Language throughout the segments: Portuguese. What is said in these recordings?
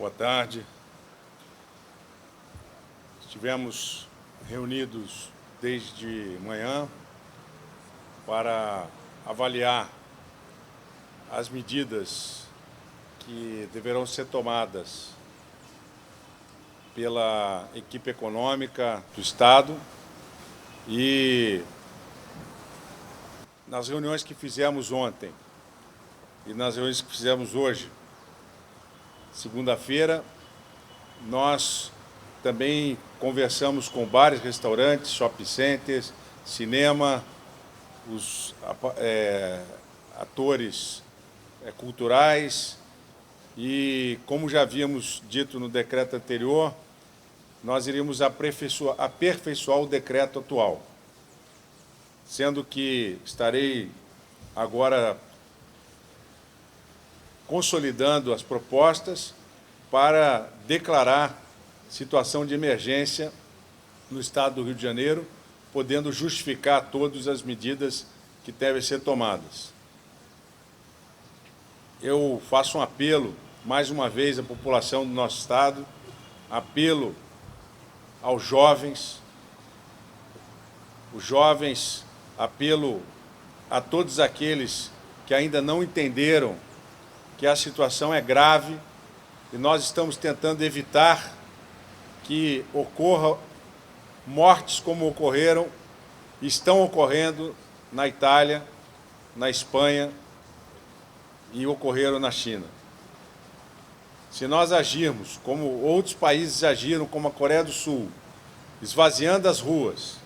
boa tarde. Estivemos reunidos desde manhã para avaliar as medidas que deverão ser tomadas pela equipe econômica do Estado e nas reuniões que fizemos ontem e nas reuniões que fizemos hoje, segunda-feira, nós também conversamos com bares, restaurantes, shopping centers, cinema, os atores culturais e, como já havíamos dito no decreto anterior, nós iríamos aperfeiçoar o decreto atual, sendo que estarei agora consolidando as propostas para declarar situação de emergência no Estado do Rio de Janeiro, podendo justificar todas as medidas que devem ser tomadas. Eu faço um apelo, mais uma vez, à população do nosso Estado, apelo aos jovens, apelo a todos aqueles que ainda não entenderam que a situação é grave e nós estamos tentando evitar que ocorram mortes como ocorreram, estão ocorrendo na Itália, na Espanha e ocorreram na China. Se nós agirmos como outros países agiram, como a Coreia do Sul, esvaziando as ruas,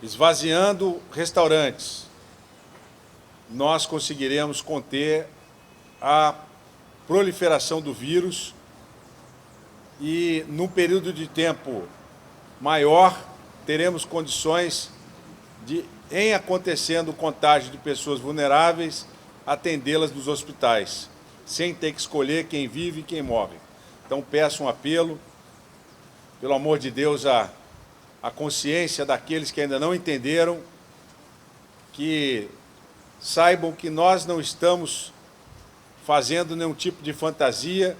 esvaziando restaurantes, nós conseguiremos conter a proliferação do vírus e, num período de tempo maior, teremos condições de, em acontecendo o contágio de pessoas vulneráveis, atendê-las nos hospitais, sem ter que escolher quem vive e quem morre. Então, peço um apelo, pelo amor de Deus, a consciência daqueles que ainda não entenderam, que saibam que nós não estamos fazendo nenhum tipo de fantasia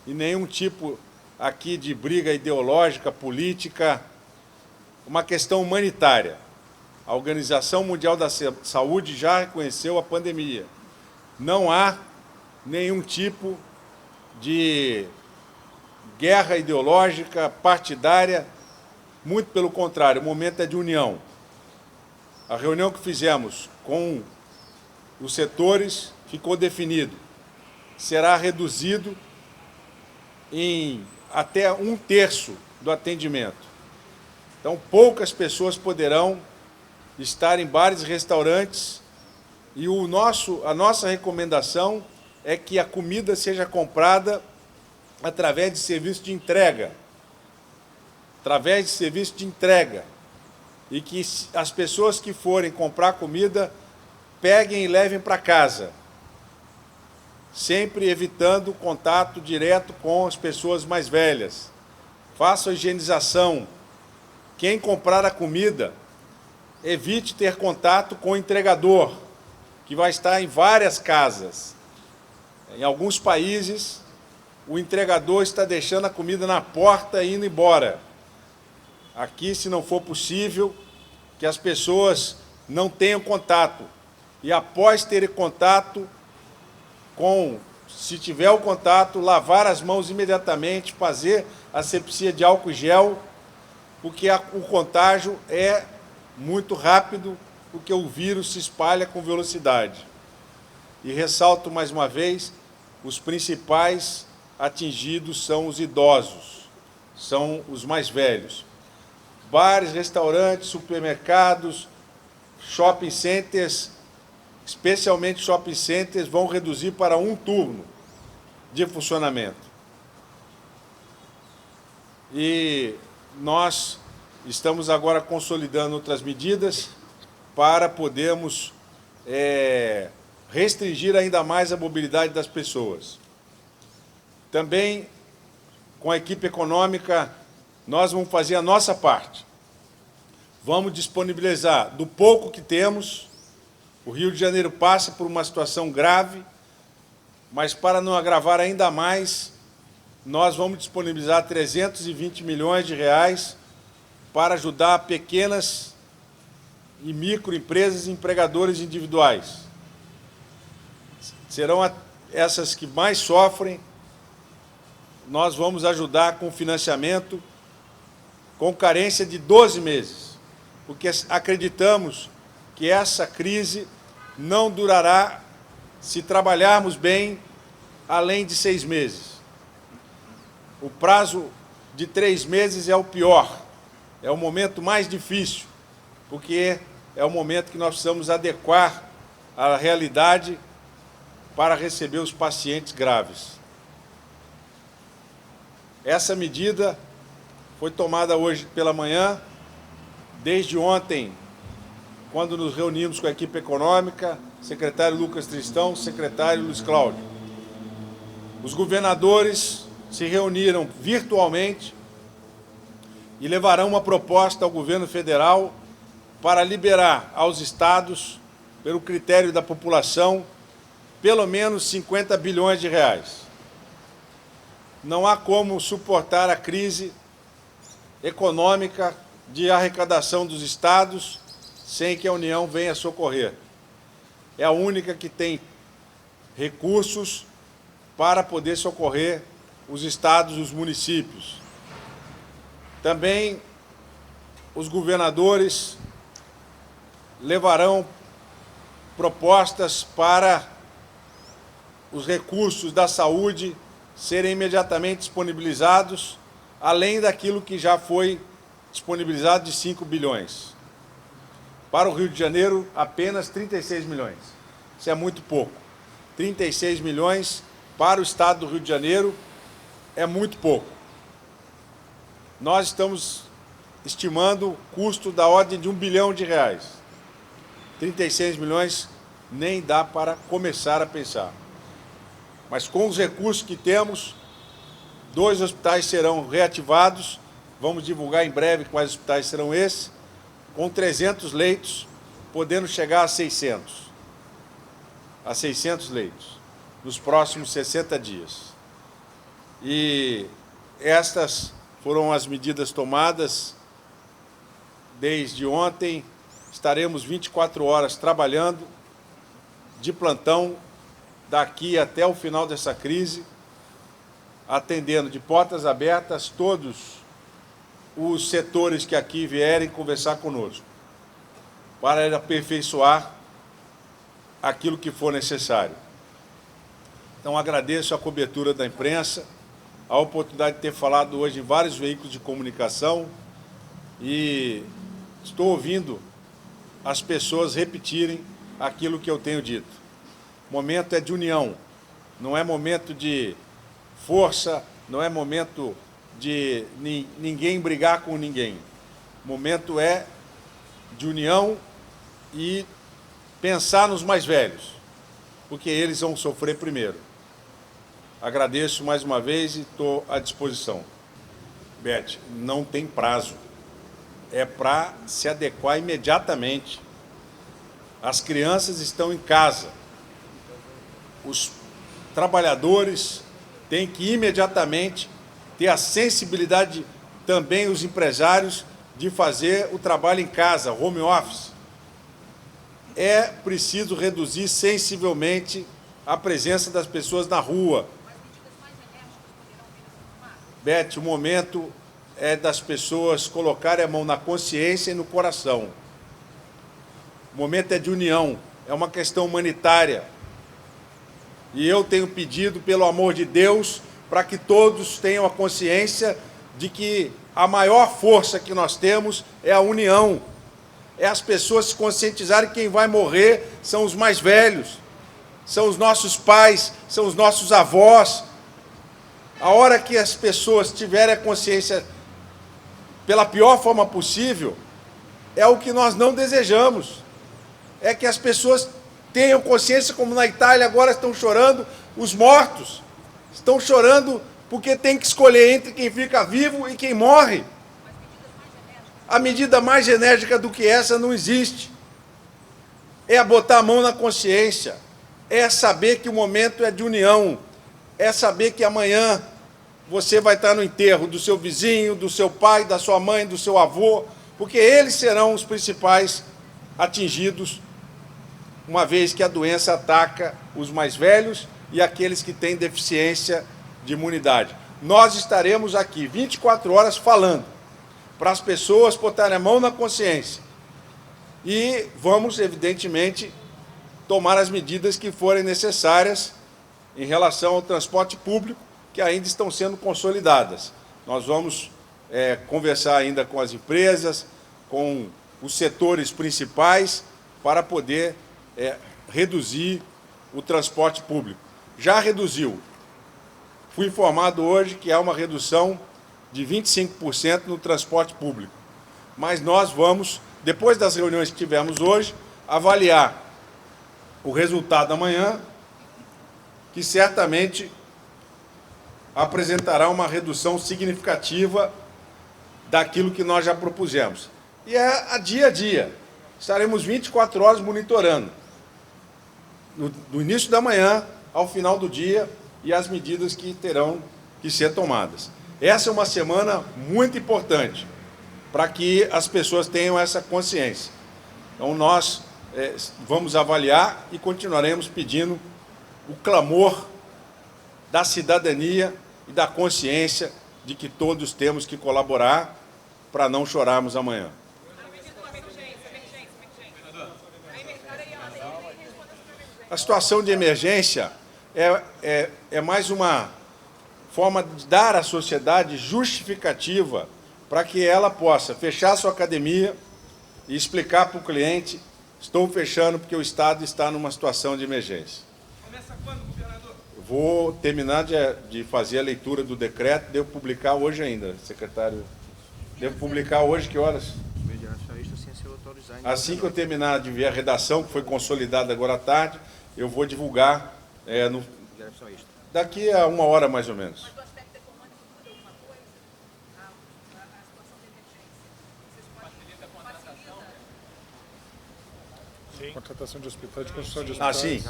e nenhum tipo aqui de briga ideológica, política, uma questão humanitária. A Organização Mundial da Saúde já reconheceu a pandemia. Não há nenhum tipo de guerra ideológica, partidária, muito pelo contrário, o momento é de união. A reunião que fizemos com os setores ficou definido. Será reduzido em até 1/3 do atendimento. Então, poucas pessoas poderão estar em bares e restaurantes e a nossa recomendação é que a comida seja comprada através de serviço de entrega. E que as pessoas que forem comprar comida peguem e levem para casa, sempre evitando contato direto com as pessoas mais velhas. Faça a higienização. Quem comprar a comida, evite ter contato com o entregador, que vai estar em várias casas. Em alguns países, o entregador está deixando a comida na porta e indo embora. Aqui, se não for possível, que as pessoas não tenham contato. E após terem contato, se tiver o contato, lavar as mãos imediatamente, fazer asepsia de álcool e gel, porque o contágio é muito rápido, porque o vírus se espalha com velocidade. E ressalto mais uma vez, os principais atingidos são os idosos, são os mais velhos. Bares, restaurantes, supermercados, shopping centers, especialmente shopping centers, vão reduzir para 1 turno de funcionamento. E nós estamos agora consolidando outras medidas para podermos restringir ainda mais a mobilidade das pessoas. Também, com a equipe econômica, nós vamos fazer a nossa parte. Vamos disponibilizar do pouco que temos. O Rio de Janeiro passa por uma situação grave mas para não agravar ainda mais, nós vamos disponibilizar 320 milhões de reais para ajudar pequenas e microempresas e empregadores individuais. Serão essas que mais sofrem. Nós vamos ajudar com financiamento com carência de 12 meses, porque acreditamos que essa crise não durará, se trabalharmos bem, além de 6 meses. O prazo de 3 meses é o pior, é o momento mais difícil, porque é o momento que nós precisamos adequar à realidade para receber os pacientes graves. Essa medida foi tomada hoje pela manhã, desde ontem, quando nos reunimos com a equipe econômica, secretário Lucas Tristão, secretário Luiz Cláudio. Os governadores se reuniram virtualmente e levarão uma proposta ao governo federal para liberar aos estados, pelo critério da população, pelo menos 50 bilhões de reais. Não há como suportar a crise econômica de arrecadação dos estados sem que a União venha socorrer. É a única que tem recursos para poder socorrer os estados e os municípios. Também os governadores levarão propostas para os recursos da saúde serem imediatamente disponibilizados, além daquilo que já foi disponibilizado de 5 bilhões. Para o Rio de Janeiro, apenas 36 milhões. Isso é muito pouco. 36 milhões para o estado do Rio de Janeiro é muito pouco. Nós estamos estimando o custo da ordem de 1 bilhão de reais. 36 milhões nem dá para começar a pensar. Mas com os recursos que temos, 2 hospitais serão reativados, vamos divulgar em breve quais hospitais serão esses, com 300 leitos, podendo chegar a 600. A 600 leitos, nos próximos 60 dias. E estas foram as medidas tomadas desde ontem. Estaremos 24 horas trabalhando de plantão daqui até o final dessa crise, atendendo de portas abertas todos os setores que aqui vierem conversar conosco, para aperfeiçoar aquilo que for necessário. Então, agradeço a cobertura da imprensa, a oportunidade de ter falado hoje em vários veículos de comunicação e estou ouvindo as pessoas repetirem aquilo que eu tenho dito. O momento é de união, não é momento de força, não é momento de ninguém brigar com ninguém. O momento é de união e pensar nos mais velhos, porque eles vão sofrer primeiro. Agradeço mais uma vez e estou à disposição. Beth, não tem prazo. É para se adequar imediatamente. As crianças estão em casa. Os trabalhadores têm que imediatamente ter a sensibilidade, também os empresários, de fazer o trabalho em casa, home office. É preciso reduzir sensivelmente a presença das pessoas na rua. Beth, o momento é das pessoas colocarem a mão na consciência e no coração. O momento é de união, é uma questão humanitária. E eu tenho pedido, pelo amor de Deus, para que todos tenham a consciência de que a maior força que nós temos é a união. É as pessoas se conscientizarem que quem vai morrer são os mais velhos, são os nossos pais, são os nossos avós. A hora que as pessoas tiverem a consciência pela pior forma possível, é o que nós não desejamos. É que as pessoas tenham consciência, como na Itália agora estão chorando os mortos. Estão chorando porque tem que escolher entre quem fica vivo e quem morre. A medida mais enérgica do que essa não existe. É botar a mão na consciência, é saber que o momento é de união, é saber que amanhã você vai estar no enterro do seu vizinho, do seu pai, da sua mãe, do seu avô, porque eles serão os principais atingidos, uma vez que a doença ataca os mais velhos e aqueles que têm deficiência de imunidade. Nós estaremos aqui 24 horas falando, para as pessoas botarem a mão na consciência. E vamos, evidentemente, tomar as medidas que forem necessárias em relação ao transporte público, que ainda estão sendo consolidadas. Nós vamos conversar ainda com as empresas, com os setores principais, para poder reduzir o transporte público. Já reduziu. Fui informado hoje que há uma redução de 25% no transporte público. Mas nós vamos, depois das reuniões que tivemos hoje, avaliar o resultado amanhã, que certamente apresentará uma redução significativa daquilo que nós já propusemos. E é a dia. Estaremos 24 horas monitorando, do início da manhã ao final do dia, e as medidas que terão que ser tomadas. Essa é uma semana muito importante para que as pessoas tenham essa consciência. Então, nós vamos avaliar e continuaremos pedindo o clamor da cidadania e da consciência de que todos temos que colaborar para não chorarmos amanhã. A situação de emergência é mais uma forma de dar à sociedade justificativa para que ela possa fechar sua academia e explicar para o cliente: estou fechando porque o Estado está numa situação de emergência. Começa quando, governador? Eu vou terminar de fazer a leitura do decreto, devo publicar hoje ainda, secretário. Devo publicar hoje, que horas? Assim que eu terminar de ver a redação, que foi consolidada agora à tarde, eu vou divulgar daqui a 1 hora, mais ou menos. Mas do aspecto econômico muda alguma coisa? A situação de emergência? Vocês podem facilitar? Contratação de hospitais, de construção de hospitais. Sim.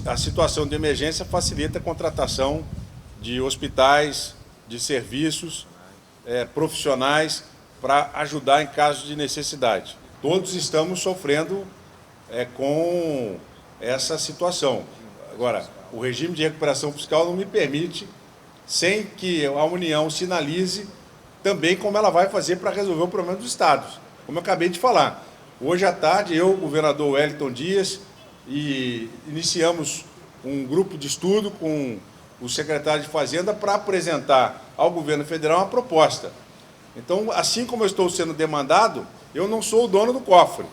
A situação de emergência facilita a contratação de hospitais, de serviços profissionais para ajudar em caso de necessidade. Todos estamos sofrendo com essa situação. Agora, o regime de recuperação fiscal não me permite, sem que a União sinalize também como ela vai fazer para resolver o problema dos estados. Como eu acabei de falar, hoje à tarde eu, o governador Wellington Dias, iniciamos um grupo de estudo com o secretário de Fazenda para apresentar ao governo federal uma proposta. Então, assim como eu estou sendo demandado, eu não sou o dono do cofre.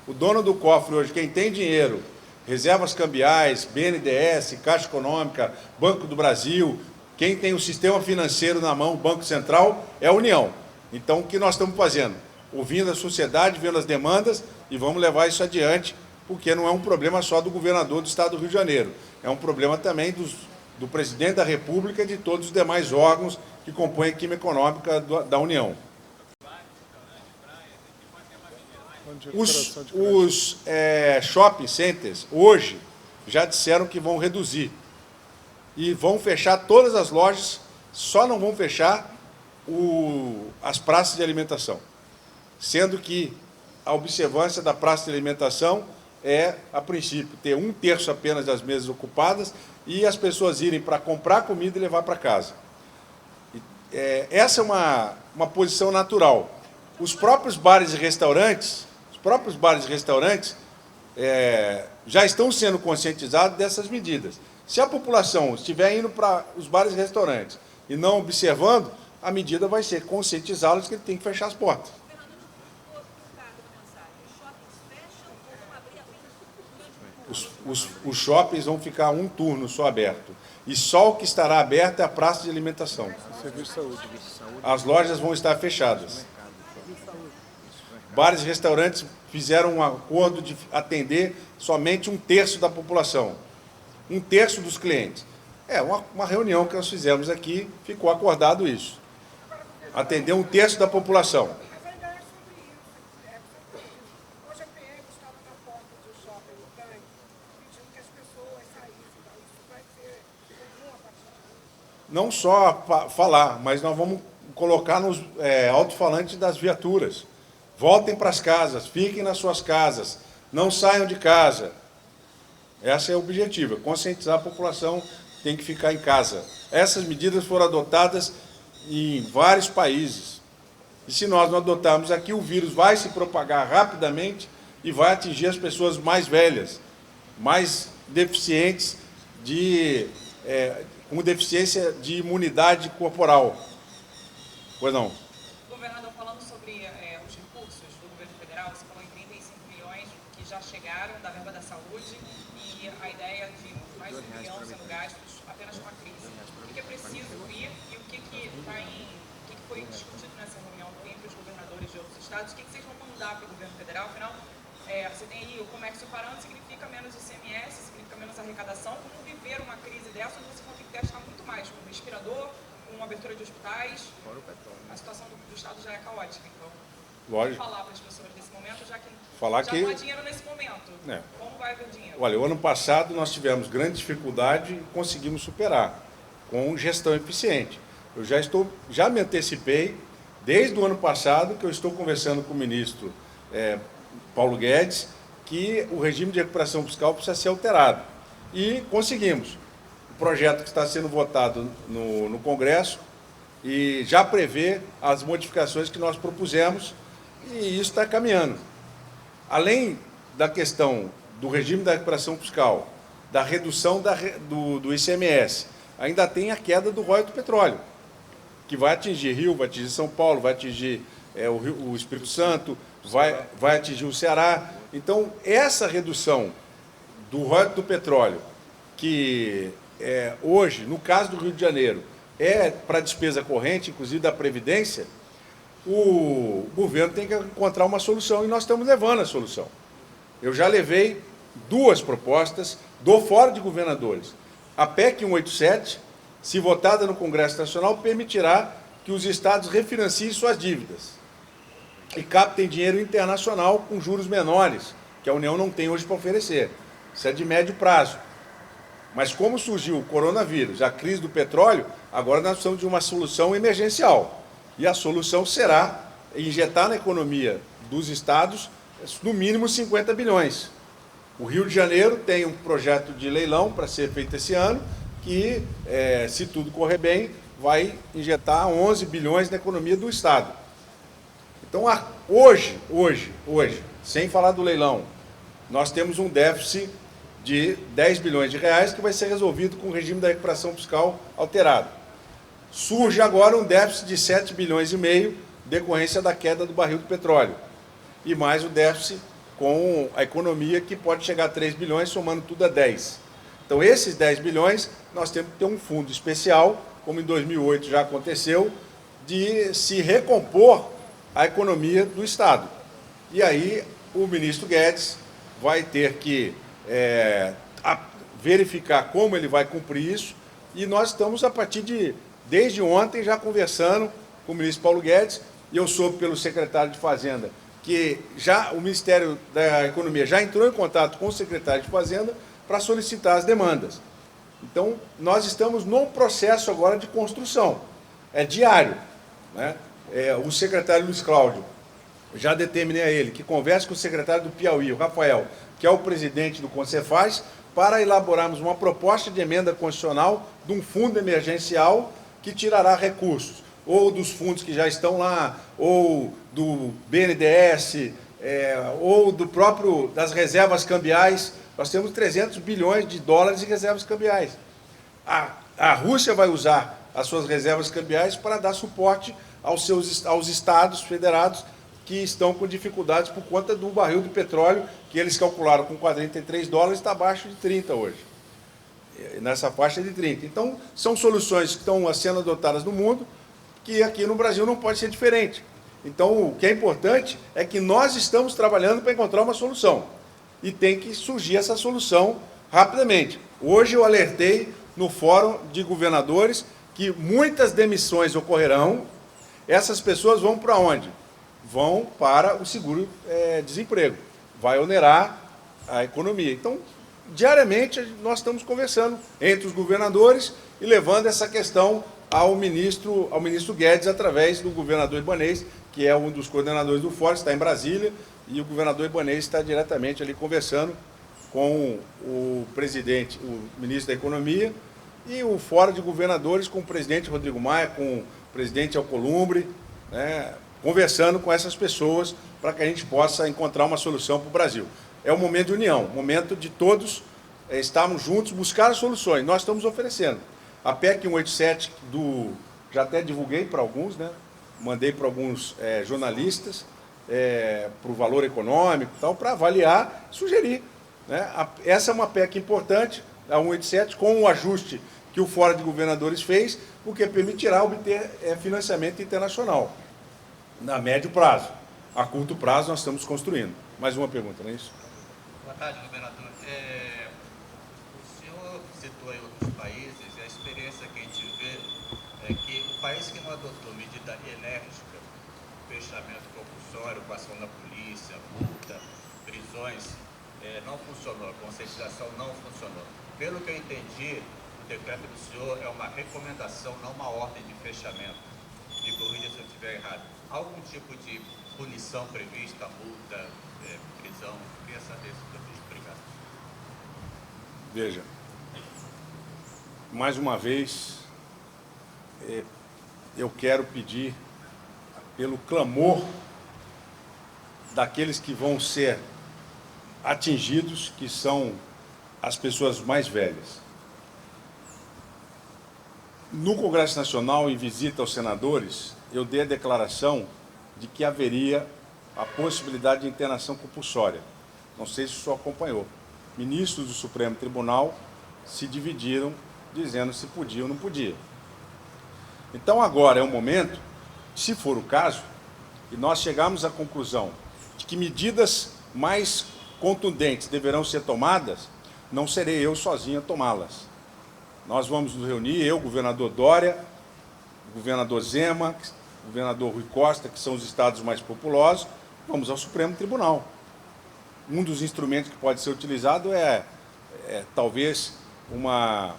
O dono do cofre hoje, quem tem dinheiro, reservas cambiais, BNDES, Caixa Econômica, Banco do Brasil, quem tem o sistema financeiro na mão, o Banco Central, é a União. Então, o que nós estamos fazendo? Ouvindo a sociedade, vendo as demandas, e vamos levar isso adiante, porque não é um problema só do governador do Estado do Rio de Janeiro, é um problema também do presidente da República e de todos os demais órgãos que compõem a equipe econômica da União. Os shopping centers, hoje, já disseram que vão reduzir. E vão fechar todas as lojas, só não vão fechar as praças de alimentação. Sendo que a observância da praça de alimentação a princípio, ter 1/3 apenas das mesas ocupadas e as pessoas irem para comprar comida e levar para casa. Essa é uma posição natural. Os próprios bares e restaurantes, já estão sendo conscientizados dessas medidas. Se a população estiver indo para os bares e restaurantes e não observando, a medida vai ser conscientizá-los que ele tem que fechar as portas. Os shoppings vão ficar um turno só aberto. E só o que estará aberto é a praça de alimentação. Serviço de saúde. As lojas vão estar fechadas. Bares e restaurantes fizeram um acordo de atender somente 1/3 da população. 1/3 dos clientes. Uma reunião que nós fizemos aqui, ficou acordado isso. Atender 1/3 da população. Mas ainda é sobre isso. Hoje a PM estava na porta do shopping no Tanque, não só falar, mas nós vamos colocar nos alto-falantes das viaturas. Voltem para as casas, fiquem nas suas casas, não saiam de casa. Esse é o objetivo, conscientizar a população que tem que ficar em casa. Essas medidas foram adotadas em vários países. E se nós não adotarmos aqui, o vírus vai se propagar rapidamente e vai atingir as pessoas mais velhas, mais deficientes, com deficiência de imunidade corporal. Pois não? Governador, falando sobre os recursos do governo federal, você falou em 35 milhões que já chegaram da verba da saúde e a ideia de mais de 1 bilhão sendo gastos apenas com a crise. O que é preciso ir e o que foi discutido nessa reunião entre os governadores de outros estados? O que vocês vão mandar para o governo federal? Afinal, você tem aí o comércio parando, significa menos ICMS, significa menos arrecadação. Como viver uma crise dessa, onde você vai ter que gastar muito mais com respirador, com abertura de hospitais? A situação do estado já é caótica, então. Lógico. Como falar para as pessoas nesse momento, já que não há dinheiro nesse momento? Como vai haver dinheiro? Olha, o ano passado nós tivemos grande dificuldade e conseguimos superar com gestão eficiente. Eu já me antecipei, desde o ano passado, que eu estou conversando com o ministro Paulo Guedes, que o regime de recuperação fiscal precisa ser alterado. E conseguimos. O projeto que está sendo votado no Congresso e já prevê as modificações que nós propusemos, e isso está caminhando. Além da questão do regime da recuperação fiscal, da redução do ICMS, ainda tem a queda do royalties do petróleo, que vai atingir Rio, vai atingir São Paulo, vai atingir o Espírito Santo, vai atingir o Ceará. Então, essa redução do royalties do petróleo, que hoje, no caso do Rio de Janeiro, é para despesa corrente, inclusive da Previdência, o governo tem que encontrar uma solução e nós estamos levando a solução. Eu já levei 2 propostas do Fórum de Governadores. A PEC 187, se votada no Congresso Nacional, permitirá que os estados refinanciem suas dívidas e captem dinheiro internacional com juros menores, que a União não tem hoje para oferecer. Isso é de médio prazo. Mas como surgiu o coronavírus, a crise do petróleo, agora nós precisamos de uma solução emergencial. E a solução será injetar na economia dos estados, no mínimo 50 bilhões. O Rio de Janeiro tem um projeto de leilão para ser feito esse ano, que, se tudo correr bem, vai injetar 11 bilhões na economia do estado. Então, hoje, sem falar do leilão, nós temos um déficit de 10 bilhões de reais que vai ser resolvido com o regime da recuperação fiscal alterado. Surge agora um déficit de 7 bilhões e meio, decorrência da queda do barril do petróleo. E mais o déficit com a economia, que pode chegar a 3 bilhões, somando tudo a 10. Então, esses 10 bilhões, nós temos que ter um fundo especial, como em 2008 já aconteceu, de se recompor a economia do Estado. E aí, o ministro Guedes vai ter que verificar como ele vai cumprir isso, e nós estamos, desde ontem, já conversando com o ministro Paulo Guedes, e eu soube pelo secretário de Fazenda que o Ministério da Economia já entrou em contato com o secretário de Fazenda para solicitar as demandas. Então, nós estamos num processo agora de construção, é diário, né? O secretário Luiz Cláudio, já determinei a ele que converse com o secretário do Piauí, o Rafael, que é o presidente do Concefaz, para elaborarmos uma proposta de emenda constitucional de um fundo emergencial que tirará recursos, ou dos fundos que já estão lá, ou do BNDES, ou das reservas cambiais. Nós temos 300 bilhões de dólares em reservas cambiais. A Rússia vai usar as suas reservas cambiais para dar suporte aos estados federados que estão com dificuldades por conta do barril do petróleo, que eles calcularam com 43 dólares, está abaixo de 30 hoje, nessa faixa de 30. Então, são soluções que estão sendo adotadas no mundo, que aqui no Brasil não pode ser diferente. Então, o que é importante é que nós estamos trabalhando para encontrar uma solução, e tem que surgir essa solução rapidamente. Hoje eu alertei no Fórum de Governadores que muitas demissões ocorrerão. Essas pessoas vão para onde? Vão para o seguro-desemprego. Vai onerar a economia. Então, diariamente nós estamos conversando entre os governadores e levando essa questão ao ministro Guedes, através do governador Ibanez, que é um dos coordenadores do fórum, está em Brasília, e o governador Ibanez está diretamente ali conversando com o presidente, o ministro da Economia, e o fórum de governadores com o presidente Rodrigo Maia, com o presidente Alcolumbre, né, conversando com essas pessoas para que a gente possa encontrar uma solução para o Brasil. É um momento de união, um momento de todos estarmos juntos, buscar as soluções. Nós estamos oferecendo. A PEC 187, já até divulguei para alguns, né? Mandei para alguns jornalistas, para o valor econômico e tal, para avaliar, sugerir. Né? Essa é uma PEC importante, a 187, com o ajuste que o Fórum de Governadores fez, o que permitirá obter financiamento internacional, a médio prazo. A curto prazo nós estamos construindo. Mais uma pergunta, não é isso? Boa tarde, governador. O senhor citou aí outros países, e a experiência que a gente vê é que o país que não adotou medida enérgica, fechamento compulsório, com ação da polícia, multa, prisões, não funcionou, a conscientização não funcionou. Pelo que eu entendi, o decreto do senhor é uma recomendação, não uma ordem de fechamento. Me corrija se eu estiver errado. Algum tipo de punição prevista, multa, prisão? Eu queria saber se eu fiz. Obrigado. Veja, mais uma vez, eu quero pedir, pelo clamor daqueles que vão ser atingidos, que são as pessoas mais velhas. No Congresso Nacional, em visita aos senadores, eu dei a declaração de que haveria a possibilidade de internação compulsória. Não sei se o senhor acompanhou. Ministros do Supremo Tribunal se dividiram, dizendo se podia ou não podia. Então agora é o momento, se for o caso, e nós chegarmos à conclusão de que medidas mais contundentes deverão ser tomadas, não serei eu sozinho a tomá-las. Nós vamos nos reunir, eu, governador Dória, governador Zema, governador Rui Costa, que são os estados mais populosos, vamos ao Supremo Tribunal. Um dos instrumentos que pode ser utilizado talvez uma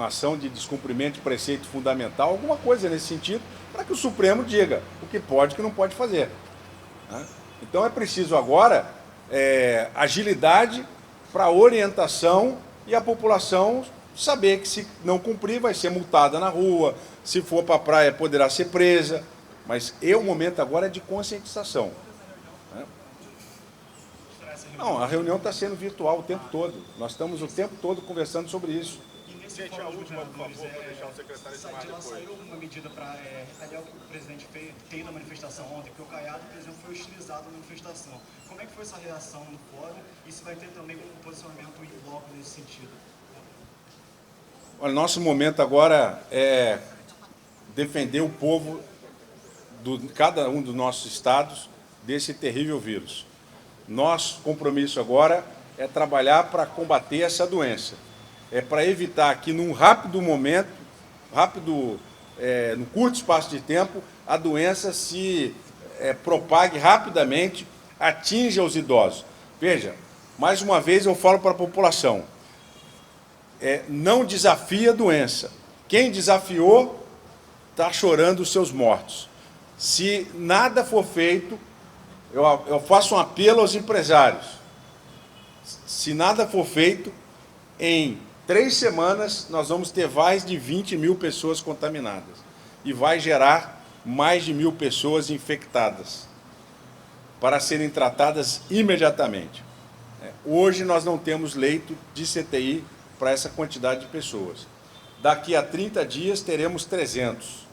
ação de descumprimento de preceito fundamental, alguma coisa nesse sentido, para que o Supremo diga o que pode e o que não pode fazer. Né? Então é preciso agora agilidade para orientação e a população saber que se não cumprir vai ser multada na rua, se for para a praia poderá ser presa, mas o momento agora é de conscientização. Né? Não, a reunião está sendo virtual o tempo todo, nós estamos o tempo todo conversando sobre isso. Gente, a última, por favor, para deixar o secretário de mar depois. Saiu alguma medida para aliar o que o presidente fez na manifestação ontem, porque o Caiado, por exemplo, foi hostilizado na manifestação. Como é que foi essa reação no fórum e se vai ter também um posicionamento em bloco nesse sentido? Olha, nosso momento agora é defender o povo de cada um dos nossos estados desse terrível vírus. Nosso compromisso agora é trabalhar para combater essa doença. É para evitar que, num rápido momento, num curto espaço de tempo, a doença se propague rapidamente, atinja os idosos. Veja, mais uma vez eu falo para a população, não desafie a doença. Quem desafiou está chorando os seus mortos. Se nada for feito, eu faço um apelo aos empresários. Se nada for feito, em 3 semanas nós vamos ter mais de 20 mil pessoas contaminadas e vai gerar mais de 1.000 pessoas infectadas para serem tratadas imediatamente. Hoje nós não temos leito de CTI para essa quantidade de pessoas. Daqui a 30 dias teremos 300.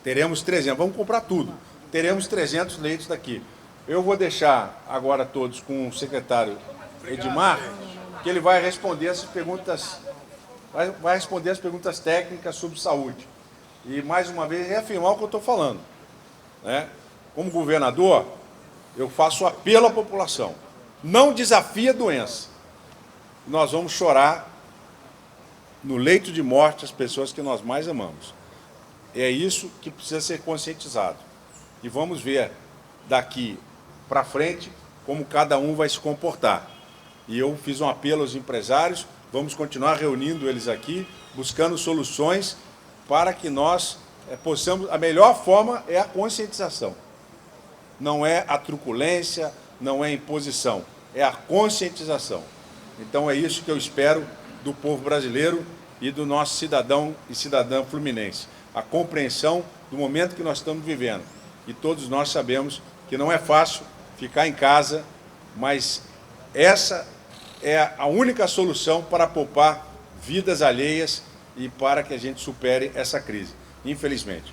Teremos 300, vamos comprar tudo. Teremos 300 leitos daqui. Eu vou deixar agora todos com o secretário Edmar, que ele vai responder essas perguntas, vai responder as perguntas técnicas sobre saúde. E, mais uma vez, reafirmar o que eu estou falando. Né? Como governador, eu faço apelo à população. Não desafie a doença. Nós vamos chorar no leito de morte as pessoas que nós mais amamos. É isso que precisa ser conscientizado. E vamos ver daqui para frente como cada um vai se comportar. E eu fiz um apelo aos empresários, vamos continuar reunindo eles aqui, buscando soluções para que nós possamos... A melhor forma é a conscientização. Não é a truculência, não é a imposição, é a conscientização. Então é isso que eu espero do povo brasileiro e do nosso cidadão e cidadã fluminense. A compreensão do momento que nós estamos vivendo. E todos nós sabemos que não é fácil ficar em casa, mas essa é a única solução para poupar vidas alheias e para que a gente supere essa crise, infelizmente.